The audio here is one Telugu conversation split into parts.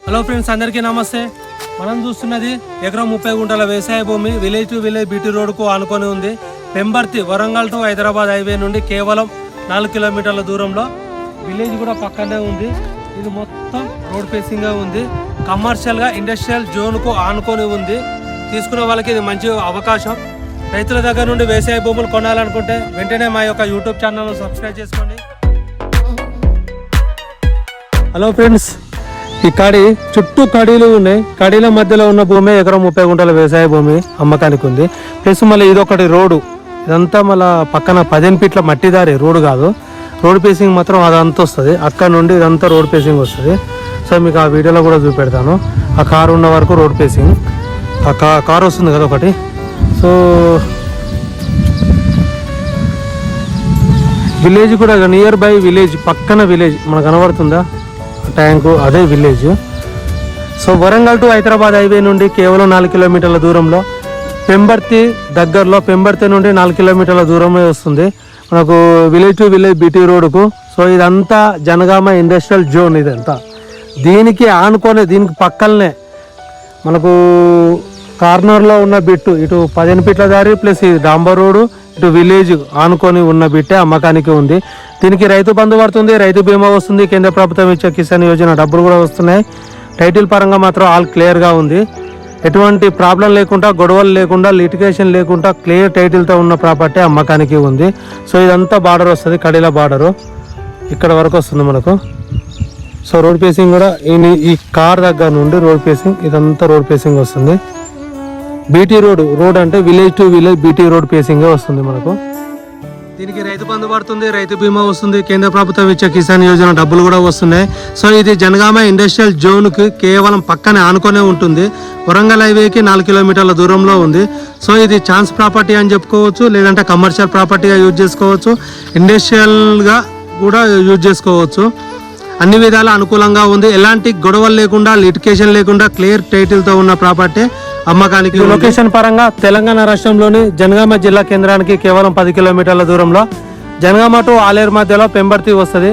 హలో ఫ్రెండ్స్, అందరికీ నమస్తే. మనం చూస్తున్నది ఎకరం 30 గుంటల వ్యవసాయ భూమి. విలేజ్ టు విలేజ్ బీటీ రోడ్కు ఆనుకొని ఉంది. పెంబర్తి వరంగల్ టు హైదరాబాద్ హైవే నుండి కేవలం 4 కిలోమీటర్ల దూరంలో. విలేజ్ కూడా పక్కనే ఉంది. ఇది మొత్తం రోడ్ ఫేసింగ్గా ఉంది. కమర్షియల్గా ఇండస్ట్రియల్ జోన్కు ఆనుకొని ఉంది. తీసుకునే వాళ్ళకి ఇది మంచి అవకాశం. రైతుల దగ్గర నుండి వ్యవసాయ భూములు కొనాలనుకుంటే వెంటనే మా యొక్క యూట్యూబ్ ఛానల్ సబ్స్క్రైబ్ చేసుకోండి. హలో ఫ్రెండ్స్, ఈ కడి చుట్టూ కడీలు ఉన్నాయి. కడీల మధ్యలో ఉన్న భూమి ఎకరం 30 గుంటల వ్యవసాయ భూమి అమ్మకానికి ఉంది. ప్లస్ మళ్ళీ ఇదొకటి రోడ్డు. ఇదంతా మళ్ళీ పక్కన 15 ఫీట్ల మట్టి దారి, రోడ్డు కాదు. రోడ్ పేసింగ్ మాత్రం అదంతా వస్తుంది. అక్కడ నుండి ఇదంతా రోడ్ పేసింగ్ వస్తుంది. సో మీకు ఆ వీడియోలో కూడా చూపెడతాను. ఆ కారు ఉన్న వరకు రోడ్ పేసింగ్. ఆ కారు వస్తుంది కదా ఒకటి. సో విలేజ్ కూడా నియర్ బై విలేజ్, పక్కన విలేజ్ మనకు కనబడుతుందా ట్యాంకు, అదే village. So Warangal to Hyderabad highway నుండి కేవలం 4 కిలోమీటర్ల దూరంలో. పెంబర్తి దగ్గరలో, పెంబర్తి నుండి 4 కిలోమీటర్ల దూరమే వస్తుంది మనకు విలేజ్ టు విలేజ్ బీటీ రోడ్డుకు. సో ఇదంతా జనగామ ఇండస్ట్రియల్ జోన్. ఇదంతా దీనికి ఆనుకొని, దీనికి పక్కనే మనకు కార్నర్లో ఉన్న బిట్టు, ఇటు 15 ఫీట్ల దారి ప్లస్ ఈ డాంబర్ రోడ్డు, ఇటు విలేజ్ ఆనుకొని ఉన్న బిట్టే అమ్మకానికి ఉంది. దీనికి రైతు బంధు పడుతుంది, రైతు బీమా వస్తుంది, కేంద్ర ప్రభుత్వం ఇచ్చే కిసాన్ యోజన డబ్బులు కూడా వస్తున్నాయి. టైటిల్ పరంగా మాత్రం ఆల్ క్లియర్గా ఉంది. ఎటువంటి ప్రాబ్లం లేకుండా, గొడవలు లేకుండా, లిటిగేషన్ లేకుండా క్లియర్ టైటిల్తో ఉన్న ప్రాపర్టీ అమ్మకానికి ఉంది. సో ఇదంతా బార్డర్ వస్తుంది, కడీల బార్డరు ఇక్కడ వరకు వస్తుంది మనకు. సో రోడ్ పేసింగ్ కూడా ఈ కార్ దగ్గర నుండి రోడ్ పేసింగ్, ఇదంతా రోడ్ పేసింగ్ వస్తుంది. బీటీ రోడ్ అంటే village to village BT road పేసింగ్గా వస్తుంది మనకు. దీనికి రైతు బంధు పడుతుంది, రైతు బీమా వస్తుంది, కేంద్ర ప్రభుత్వం ఇచ్చే కిసాన్ యోజన డబ్బులు కూడా వస్తున్నాయి. సో ఇది జనగామ ఇండస్ట్రియల్ జోన్కి కేవలం పక్కనే ఆనుకొనే ఉంటుంది. వరంగల్ హైవేకి 4 కిలోమీటర్ల దూరంలో ఉంది. సో ఇది ఛాన్స్ ప్రాపర్టీ అని చెప్పుకోవచ్చు, లేదంటే కమర్షియల్ ప్రాపర్టీగా యూజ్ చేసుకోవచ్చు, ఇండస్ట్రియల్గా కూడా యూజ్ చేసుకోవచ్చు. అన్ని విధాల అనుకూలంగా ఉంది. ఎలాంటి గొడవలు లేకుండా, లిటికేషన్ లేకుండా క్లియర్ టైటిల్తో ఉన్న ప్రాపర్టీ అమ్మకానికి. లొకేషన్ పరంగా తెలంగాణ రాష్ట్రంలోని జనగామ జిల్లా కేంద్రానికి కేవలం 10 కిలోమీటర్ల దూరంలో. జనగామ టు ఆలేరు మధ్యలో పెంబర్తి వస్తుంది.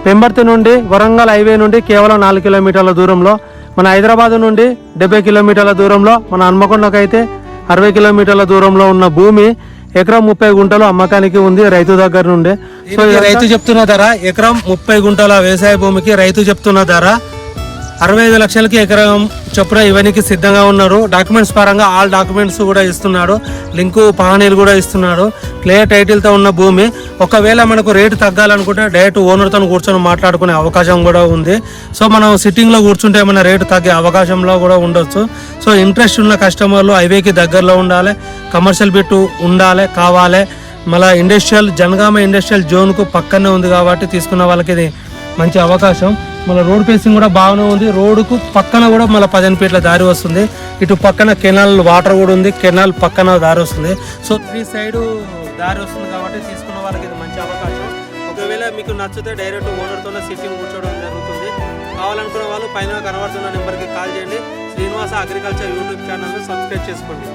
పెంబర్తి నుండి వరంగల్ హైవే నుండి కేవలం 4 కిలోమీటర్ల దూరంలో. మన హైదరాబాద్ నుండి 70 కిలోమీటర్ల దూరంలో. మన హన్మకొండకు అయితే 60 కిలోమీటర్ల దూరంలో ఉన్న భూమి ఎకరం 30 గుంటలు అమ్మకానికి ఉంది రైతు దగ్గర నుండి. సో రైతు చెప్తున్న ధర, ఎకరం 30 గుంటల వ్యవసాయ భూమికి రైతు చెప్తున్న ధర 65 లక్షలకి ఎకరం చొప్పున ఇవన్నీ సిద్ధంగా ఉన్నారు. డాక్యుమెంట్స్ పరంగా ఆల్ డాక్యుమెంట్స్ కూడా ఇస్తున్నాడు, లింకు పహానీలు కూడా ఇస్తున్నాడు. క్లియర్ టైటిల్తో ఉన్న భూమి. ఒకవేళ మనకు రేటు తగ్గాలనుకుంటే డైరెక్ట్ ఓనర్తో కూర్చొని మాట్లాడుకునే అవకాశం కూడా ఉంది. సో మనం సిట్టింగ్లో కూర్చుంటే ఏమైనా రేటు తగ్గే అవకాశంలో కూడా ఉండొచ్చు. సో ఇంట్రెస్ట్ ఉన్న కస్టమర్లు హైవేకి దగ్గరలో ఉండాలి, కమర్షియల్ బిట్టు ఉండాలి, కావాలి. మళ్ళీ ఇండస్ట్రియల్ జనగామ ఇండస్ట్రియల్ జోన్కు పక్కనే ఉంది కాబట్టి తీసుకున్న వాళ్ళకి ఇది మంచి అవకాశం. మళ్ళీ రోడ్ ఫేసింగ్ కూడా బాగానే ఉంది. రోడ్డుకు పక్కన కూడా మళ్ళీ 15 ఫీట్ల దారి వస్తుంది. ఇటు పక్కన కెనాల్ వాటర్ కూడా ఉంది, కెనాల్ పక్కన దారి వస్తుంది. సో 3 సైడ్ దారి వస్తుంది కాబట్టి తీసుకున్న వాళ్ళకి ఇది మంచి అవకాశం. ఒకవేళ మీకు నచ్చితే డైరెక్ట్ ఓనర్తోనే సిట్టింగ్ కూర్చోవడం జరుగుతుంది. కావాలనుకున్న వాళ్ళు పైన కనబడుతున్న నెంబర్కి కాల్ చేయండి. శ్రీనివాస అగ్రికల్చర్ యూట్యూబ్ ఛానల్ని సబ్స్క్రైబ్ చేసుకోండి.